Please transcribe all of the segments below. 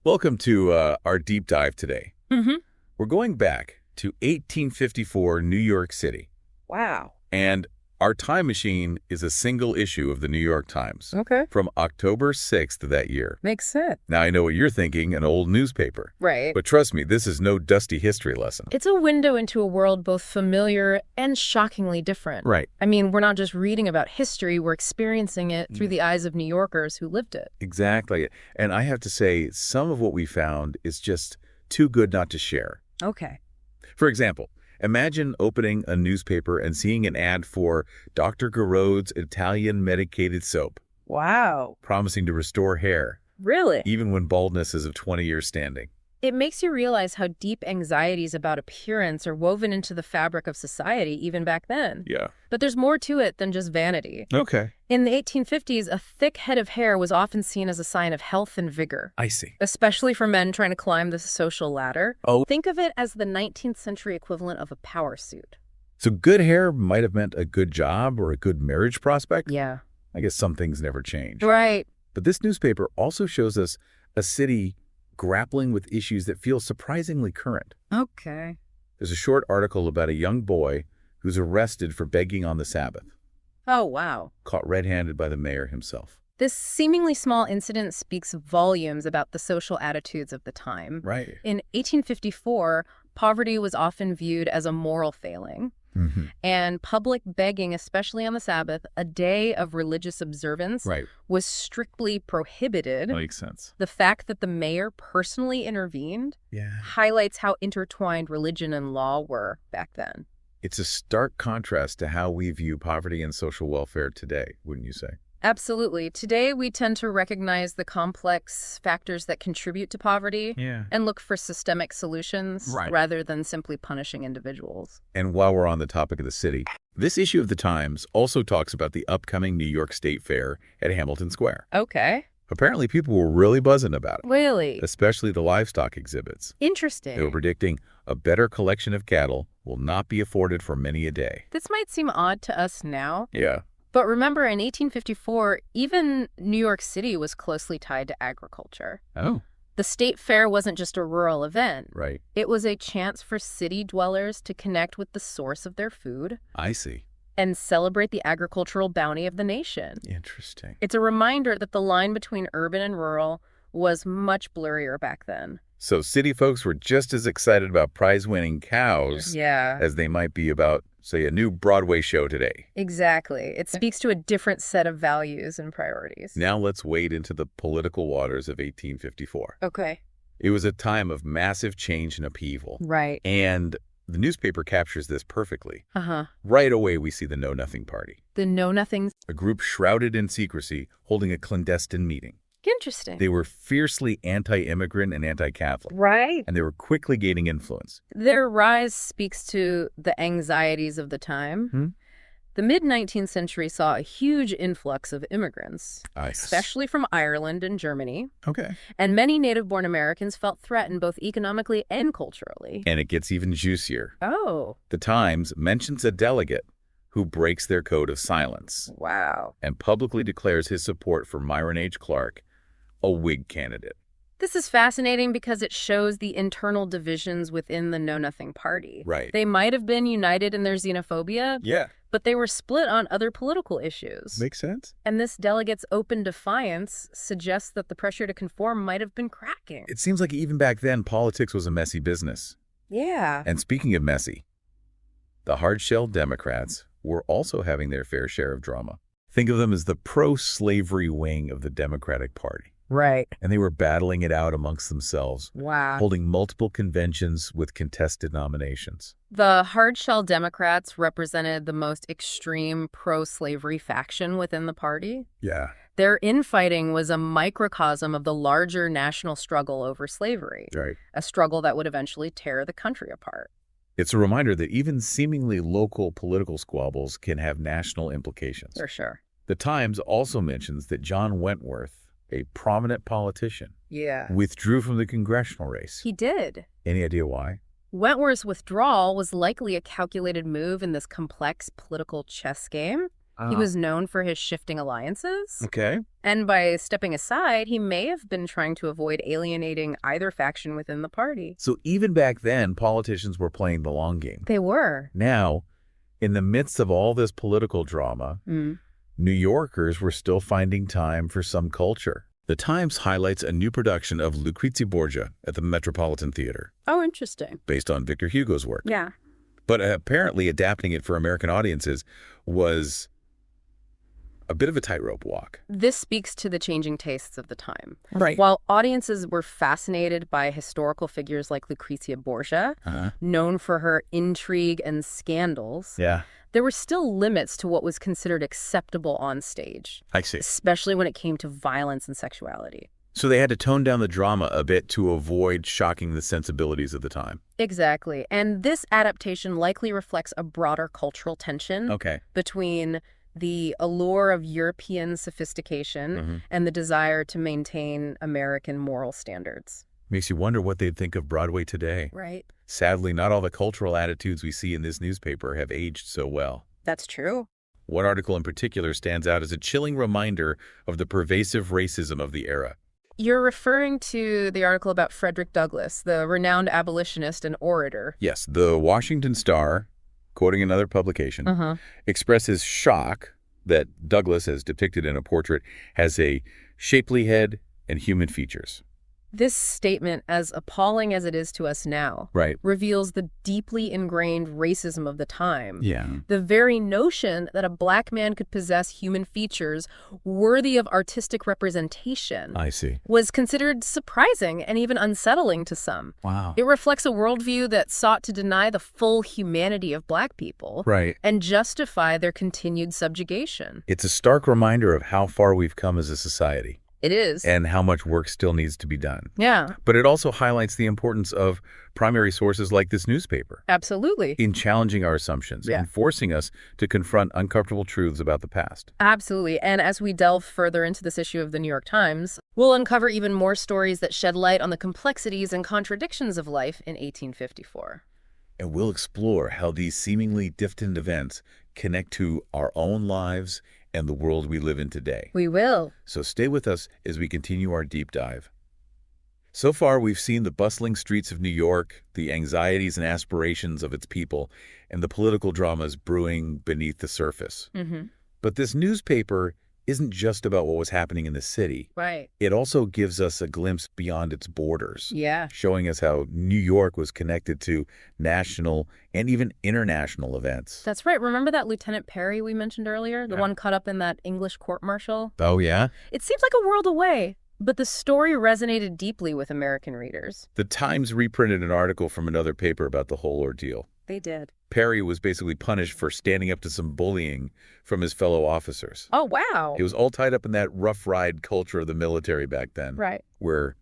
Welcome to our deep dive today. We're going back to 1854 New York City. Wow. And our time machine is a single issue of the New York Times. Okay. From October 6th of that year. Makes sense. Now, I know what you're thinking, an old newspaper. Right. But trust me, this is no dusty history lesson. It's a window into a world both familiar and shockingly different. Right. I mean, we're not just reading about history, we're experiencing it through the eyes of New Yorkers who lived it. Exactly. And I have to say, some of what we found is just too good not to share. Okay. For example, imagine opening a newspaper and seeing an ad for Dr. Garrode's Italian medicated soap, Wow. promising to restore hair, Really? even when baldness is of 20 years standing. It makes you realize how deep anxieties about appearance are woven into the fabric of society even back then. Yeah. But there's more to it than just vanity. Okay. In the 1850s, a thick head of hair was often seen as a sign of health and vigor. I see. Especially for men trying to climb the social ladder. Oh. Think of it as the 19th century equivalent of a power suit. So good hair might have meant a good job or a good marriage prospect? Yeah. I guess some things never change. Right. But this newspaper also shows us a city grappling with issues that feel surprisingly current. Okay. There's a short article about a young boy who's arrested for begging on the Sabbath, Oh, wow. caught red-handed by the mayor himself. This seemingly small incident speaks volumes about the social attitudes of the time. Right. In 1854, poverty was often viewed as a moral failing. And public begging, especially on the Sabbath, a day of religious observance, Right. was strictly prohibited. That makes sense. The fact that the mayor personally intervened Yeah. highlights how intertwined religion and law were back then. It's a stark contrast to how we view poverty and social welfare today, wouldn't you say? Absolutely. Today, we tend to recognize the complex factors that contribute to poverty Yeah. and look for systemic solutions Right. rather than simply punishing individuals. And while we're on the topic of the city, this issue of the Times also talks about the upcoming New York State Fair at Hamilton Square. Okay. Apparently, people were really buzzing about it, Really? especially the livestock exhibits. They were Interesting. predicting a better collection of cattle will not be afforded for many a day. This might seem odd to us now, Yeah. but remember in 1854, even New York City was closely tied to agriculture. Oh, The state fair wasn't just a rural event. right. It was a chance for city dwellers to connect with the source of their food I see. and celebrate the agricultural bounty of the nation. Interesting. It's a reminder that the line between urban and rural was much blurrier back then. So city folks were just as excited about prize-winning cows Yeah, as they might be about, say, a new Broadway show today. exactly. It speaks to a different set of values and priorities. Now let's wade into the political waters of 1854. Okay. It was a time of massive change and upheaval. Right. And the newspaper captures this perfectly. Uh-huh. Right away, we see the Know Nothing Party, The know-nothings. a group shrouded in secrecy holding a clandestine meeting. Interesting. They were fiercely anti-immigrant and anti-Catholic, Right. and they were quickly gaining influence. Their rise speaks to the anxieties of the time. The mid-19th century saw a huge influx of immigrants, especially from Ireland and Germany, Okay. and many native-born Americans felt threatened both economically and culturally. And it gets even juicier. Oh, The Times mentions a delegate who breaks their code of silence wow. and publicly declares his support for Myron H. Clark, a Whig candidate. This is fascinating because it shows the internal divisions within the Know Nothing Party. Right. They might have been united in their xenophobia, Yeah. but they were split on other political issues. Makes sense. And this delegate's open defiance suggests that the pressure to conform might have been cracking. It seems like even back then, politics was a messy business. Yeah. And speaking of messy, the hard-shelled Democrats were also having their fair share of drama. Think of them as the pro-slavery wing of the Democratic Party. Right. And they were battling it out amongst themselves, Wow. holding multiple conventions with contested nominations. The hard-shell Democrats represented the most extreme pro-slavery faction within the party. Yeah. Their infighting was a microcosm of the larger national struggle over slavery, Right. a struggle that would eventually tear the country apart. It's a reminder that even seemingly local political squabbles can have national implications. For sure. The Times also mentions that John Wentworth, a prominent politician, Yeah. withdrew from the congressional race. He did. Any idea why? Wentworth's withdrawal was likely a calculated move in this complex political chess game. He was known for his shifting alliances. Okay. And by stepping aside, he may have been trying to avoid alienating either faction within the party. So even back then, politicians were playing the long game. They were. Now, in the midst of all this political drama, New Yorkers were still finding time for some culture. The Times highlights a new production of Lucrezia Borgia at the Metropolitan Theater. Oh, interesting. Based on Victor Hugo's work. Yeah. But apparently adapting it for American audiences was a bit of a tightrope walk. This speaks to the changing tastes of the time. Right. While audiences were fascinated by historical figures like Lucrezia Borgia, known for her intrigue and scandals, there were still limits to what was considered acceptable on stage. I see. Especially when it came to violence and sexuality. So they had to tone down the drama a bit to avoid shocking the sensibilities of the time. Exactly. And this adaptation likely reflects a broader cultural tension between the allure of European sophistication and the desire to maintain American moral standards. Makes you wonder what they'd think of Broadway today. Right. Sadly, not all the cultural attitudes we see in this newspaper have aged so well. That's true. One article in particular stands out as a chilling reminder of the pervasive racism of the era. You're referring to the article about Frederick Douglass, the renowned abolitionist and orator. Yes, the Washington Star, quoting another publication, expresses shock that Douglass, as depicted in a portrait, has a shapely head and human features. This statement, as appalling as it is to us now, reveals the deeply ingrained racism of the time. The very notion that a black man could possess human features worthy of artistic representation was considered surprising and even unsettling to some. Wow. It reflects a worldview that sought to deny the full humanity of black people and justify their continued subjugation. It's a stark reminder of how far we've come as a society. It is. And how much work still needs to be done. Yeah. But it also highlights the importance of primary sources like this newspaper. Absolutely. In challenging our assumptions and forcing us to confront uncomfortable truths about the past. Absolutely. And as we delve further into this issue of the New York Times, we'll uncover even more stories that shed light on the complexities and contradictions of life in 1854. And we'll explore how these seemingly distant events connect to our own lives and the world we live in today. We will. So stay with us as we continue our deep dive. So far, we've seen the bustling streets of New York, the anxieties and aspirations of its people, and the political dramas brewing beneath the surface. But this newspaper isn't just about what was happening in the city. Right. It also gives us a glimpse beyond its borders. Yeah. Showing us how New York was connected to national and even international events. That's right. Remember that Lieutenant Perry we mentioned earlier? The one caught up in that English court-martial? Oh, yeah? It seems like a world away, but the story resonated deeply with American readers. The Times reprinted an article from another paper about the whole ordeal. They did. Perry was basically punished for standing up to some bullying from his fellow officers. Oh, wow. He was all tied up in that rough ride culture of the military back then. Right. Where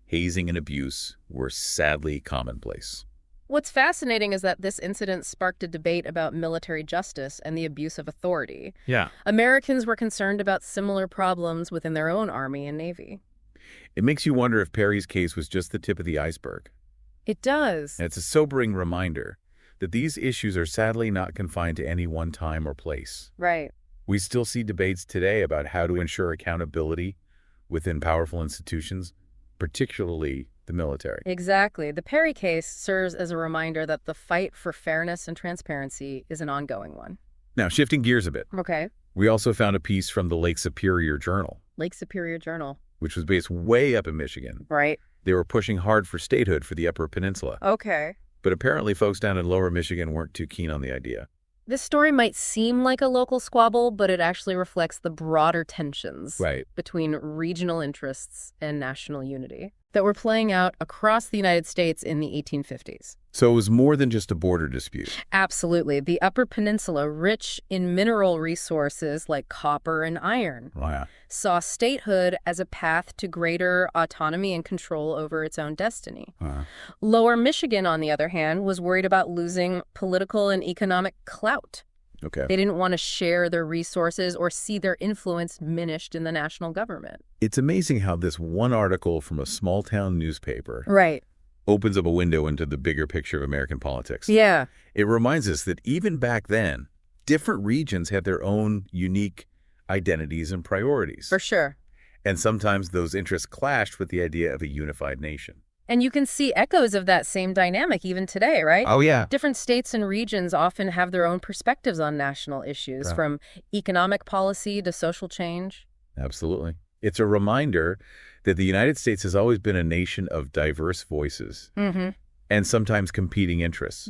hazing and abuse were sadly commonplace. What's fascinating is that this incident sparked a debate about military justice and the abuse of authority. Yeah. Americans were concerned about similar problems within their own Army and Navy. It makes you wonder if Perry's case was just the tip of the iceberg. It does. And it's a sobering reminder that these issues are sadly not confined to any one time or place. Right. We still see debates today about how to ensure accountability within powerful institutions, particularly the military. Exactly. The Perry case serves as a reminder that the fight for fairness and transparency is an ongoing one. Now, shifting gears a bit. Okay. We also found a piece from the Lake Superior Journal. Lake Superior Journal. Which was based way up in Michigan. Right. They were pushing hard for statehood for the Upper Peninsula. Okay. But apparently folks down in Lower Michigan weren't too keen on the idea. This story might seem like a local squabble, but it actually reflects the broader tensions between regional interests and national unity that were playing out across the United States in the 1850s. So it was more than just a border dispute. Absolutely. The Upper Peninsula, rich in mineral resources like copper and iron, saw statehood as a path to greater autonomy and control over its own destiny. Lower Michigan, on the other hand, was worried about losing political and economic clout. They didn't want to share their resources or see their influence diminished in the national government. It's amazing how this one article from a small-town newspaper opens up a window into the bigger picture of American politics. Yeah. It reminds us that even back then, different regions had their own unique identities and priorities. For sure. And sometimes those interests clashed with the idea of a unified nation. And you can see echoes of that same dynamic even today, right? Oh, yeah. Different states and regions often have their own perspectives on national issues, from economic policy to social change. Absolutely. It's a reminder that the United States has always been a nation of diverse voices and sometimes competing interests.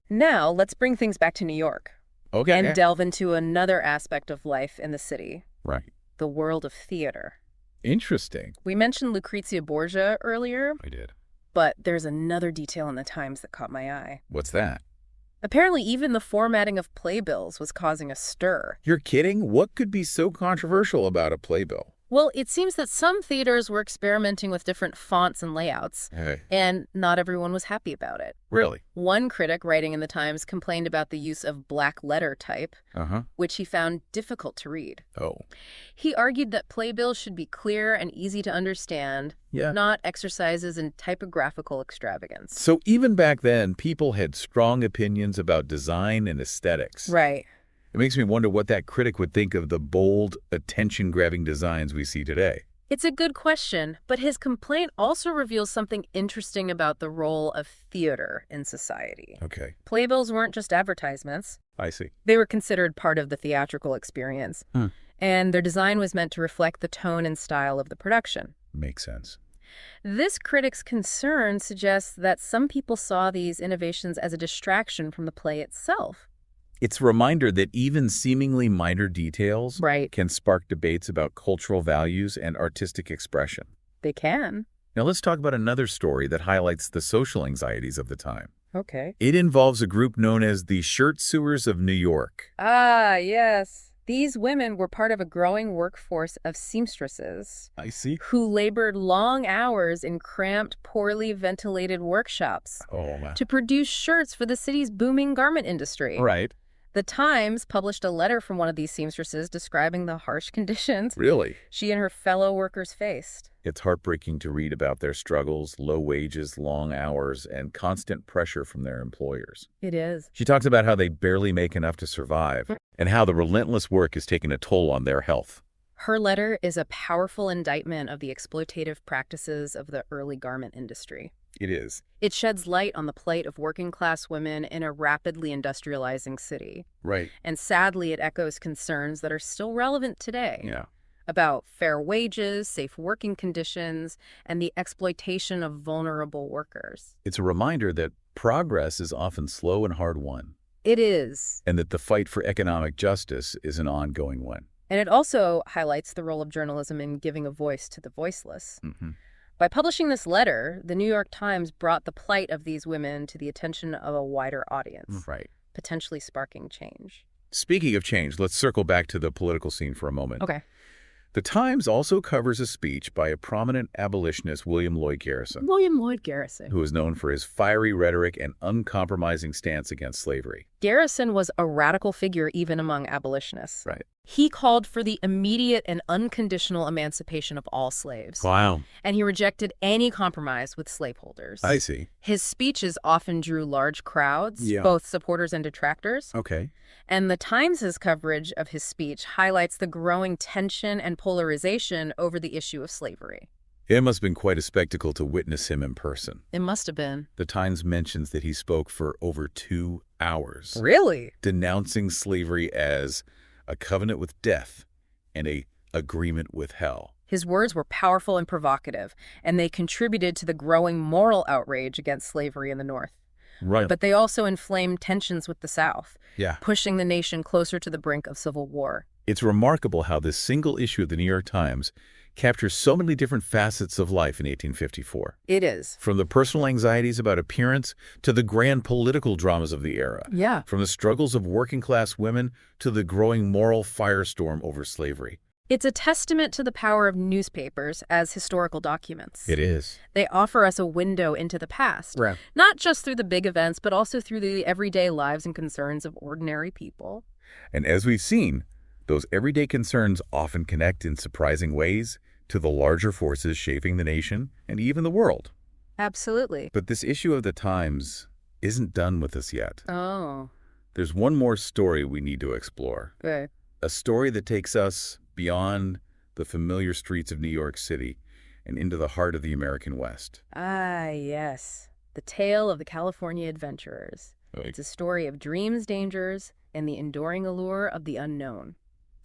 Now, let's bring things back to New York. Okay. And delve into another aspect of life in the city. Right. The world of theater. Interesting. We mentioned Lucrezia Borgia earlier. I did. But there's another detail in the Times that caught my eye. What's that? Apparently, even the formatting of playbills was causing a stir. You're kidding? What could be so controversial about a playbill? Well, it seems that some theaters were experimenting with different fonts and layouts, and not everyone was happy about it. Really? One critic writing in the Times complained about the use of black letter type, which he found difficult to read. Oh. He argued that playbills should be clear and easy to understand, not exercises in typographical extravagance. So even back then, people had strong opinions about design and aesthetics. Right. It makes me wonder what that critic would think of the bold, attention-grabbing designs we see today. It's a good question, but his complaint also reveals something interesting about the role of theater in society. Okay. Playbills weren't just advertisements. I see. They were considered part of the theatrical experience, and their design was meant to reflect the tone and style of the production. Makes sense. This critic's concern suggests that some people saw these innovations as a distraction from the play itself. It's a reminder that even seemingly minor details can spark debates about cultural values and artistic expression. They can. Now let's talk about another story that highlights the social anxieties of the time. Okay. It involves a group known as the Shirt Sewers of New York. Ah, yes. These women were part of a growing workforce of seamstresses. I see. Who labored long hours in cramped, poorly ventilated workshops to produce shirts for the city's booming garment industry. Right. The Times published a letter from one of these seamstresses describing the harsh conditions she and her fellow workers faced. It's heartbreaking to read about their struggles, low wages, long hours, and constant pressure from their employers. It is. She talks about how they barely make enough to survive and how the relentless work is taking a toll on their health. Her letter is a powerful indictment of the exploitative practices of the early garment industry. It is. It sheds light on the plight of working-class women in a rapidly industrializing city. Right. And sadly, it echoes concerns that are still relevant today. Yeah. About fair wages, safe working conditions, and the exploitation of vulnerable workers. It's a reminder that progress is often slow and hard-won. It is. And that the fight for economic justice is an ongoing one. And it also highlights the role of journalism in giving a voice to the voiceless. By publishing this letter, the New York Times brought the plight of these women to the attention of a wider audience, potentially sparking change. Speaking of change, let's circle back to the political scene for a moment. Okay. The Times also covers a speech by a prominent abolitionist, William Lloyd Garrison. William Lloyd Garrison. Who is known for his fiery rhetoric and uncompromising stance against slavery. Garrison was a radical figure even among abolitionists. Right. He called for the immediate and unconditional emancipation of all slaves. Wow. And he rejected any compromise with slaveholders. I see. His speeches often drew large crowds, both supporters and detractors. Okay. And the Times' coverage of his speech highlights the growing tension and polarization over the issue of slavery. It must have been quite a spectacle to witness him in person. It must have been. The Times mentions that he spoke for over 2 hours. Really? Denouncing slavery as a covenant with death and a agreement with hell. His words were powerful and provocative, and they contributed to the growing moral outrage against slavery in the North. Right. But they also inflamed tensions with the South, Yeah. pushing the nation closer to the brink of civil war. It's remarkable how this single issue of the New York Times captures so many different facets of life in 1854. It is. From the personal anxieties about appearance to the grand political dramas of the era. Yeah. From the struggles of working-class women to the growing moral firestorm over slavery. It's a testament to the power of newspapers as historical documents. It is. They offer us a window into the past, Right. not just through the big events, but also through the everyday lives and concerns of ordinary people. And as we've seen, those everyday concerns often connect in surprising ways to the larger forces shaping the nation and even the world. Absolutely. But this issue of the Times isn't done with us yet. Oh. There's one more story we need to explore. Okay. A story that takes us beyond the familiar streets of New York City and into the heart of the American West. Ah, yes. The Tale of the California Adventurers. Right. It's a story of dreams, dangers, and the enduring allure of the unknown.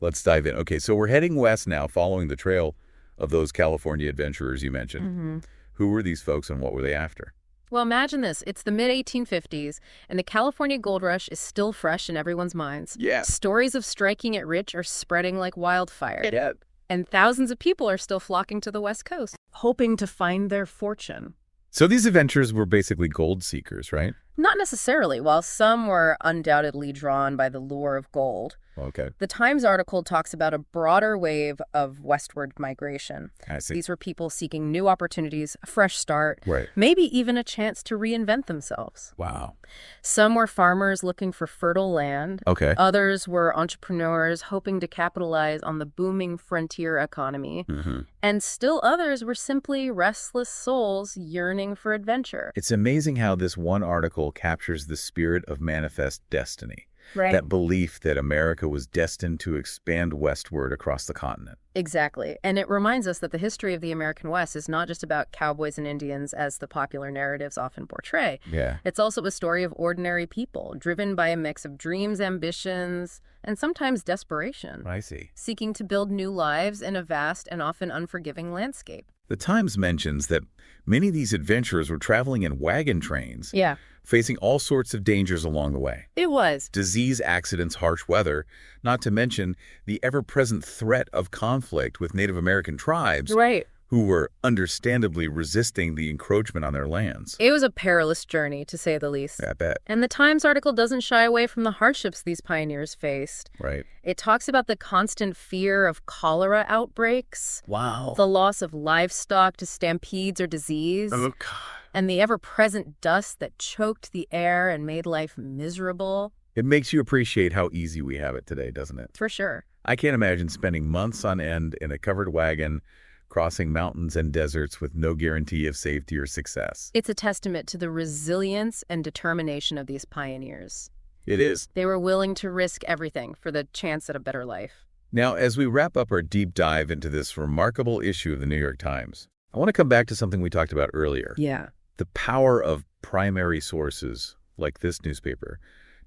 Let's dive in. Okay, so we're heading west now, following the trail of those California adventurers you mentioned. Mm-hmm. Who were these folks and what were they after? Well, imagine this. It's the mid-1850s, and the California gold rush is still fresh in everyone's minds. Yeah. Stories of striking it rich are spreading like wildfire. Yeah. And thousands of people are still flocking to the West Coast, hoping to find their fortune. So these adventurers were basically gold seekers, right? Not necessarily. While some were undoubtedly drawn by the lure of gold, Okay. the Times article talks about a broader wave of westward migration. I see. These were people seeking new opportunities, a fresh start, Right. maybe even a chance to reinvent themselves. Wow. Some were farmers looking for fertile land. Okay. Others were entrepreneurs hoping to capitalize on the booming frontier economy. Mm-hmm. And still others were simply restless souls yearning for adventure. It's amazing how this one article captures the spirit of manifest destiny. Right. That belief that America was destined to expand westward across the continent. Exactly. And it reminds us that the history of the American West is not just about cowboys and Indians as the popular narratives often portray. Yeah. It's also a story of ordinary people, driven by a mix of dreams, ambitions, and sometimes desperation. I see. Seeking to build new lives in a vast and often unforgiving landscape. The Times mentions that many of these adventurers were traveling in wagon trains, Yeah. facing all sorts of dangers along the way. It was. Disease, accidents, harsh weather, not to mention the ever-present threat of conflict with Native American tribes Right. who were understandably resisting the encroachment on their lands. It was a perilous journey, to say the least. I bet. And the Times article doesn't shy away from the hardships these pioneers faced. Right. It talks about the constant fear of cholera outbreaks, Wow. the loss of livestock to stampedes or disease, Oh, God. and the ever-present dust that choked the air and made life miserable. It makes you appreciate how easy we have it today, doesn't it? For sure. I can't imagine spending months on end in a covered wagon, crossing mountains and deserts with no guarantee of safety or success. It's a testament to the resilience and determination of these pioneers. It is. They were willing to risk everything for the chance at a better life. Now, as we wrap up our deep dive into this remarkable issue of the New York Times, I want to come back to something we talked about earlier. Yeah. The power of primary sources, like this newspaper,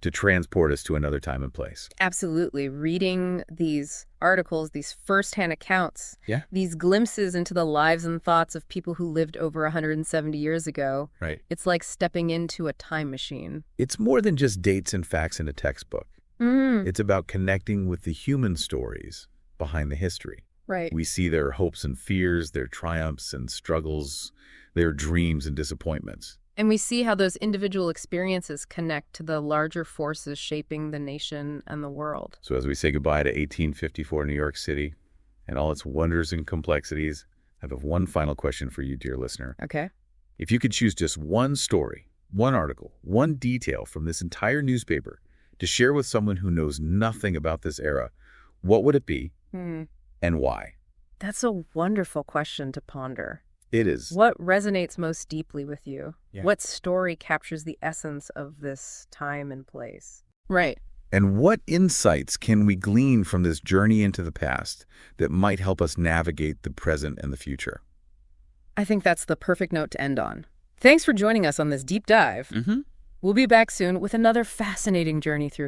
to transport us to another time and place. Absolutely. Reading these articles, these firsthand accounts, Yeah. these glimpses into the lives and thoughts of people who lived over 170 years ago, Right. it's like stepping into a time machine. It's more than just dates and facts in a textbook. It's about connecting with the human stories behind the history. Right. We see their hopes and fears, their triumphs and struggles, their dreams and disappointments. And we see how those individual experiences connect to the larger forces shaping the nation and the world. So as we say goodbye to 1854 New York City and all its wonders and complexities, I have one final question for you, dear listener. Okay. If you could choose just one story, one article, one detail from this entire newspaper to share with someone who knows nothing about this era, what would it be and why? That's a wonderful question to ponder. It is. What resonates most deeply with you? Yeah. What story captures the essence of this time and place? Right. And what insights can we glean from this journey into the past that might help us navigate the present and the future? I think that's the perfect note to end on. Thanks for joining us on this deep dive. We'll be back soon with another fascinating journey through history.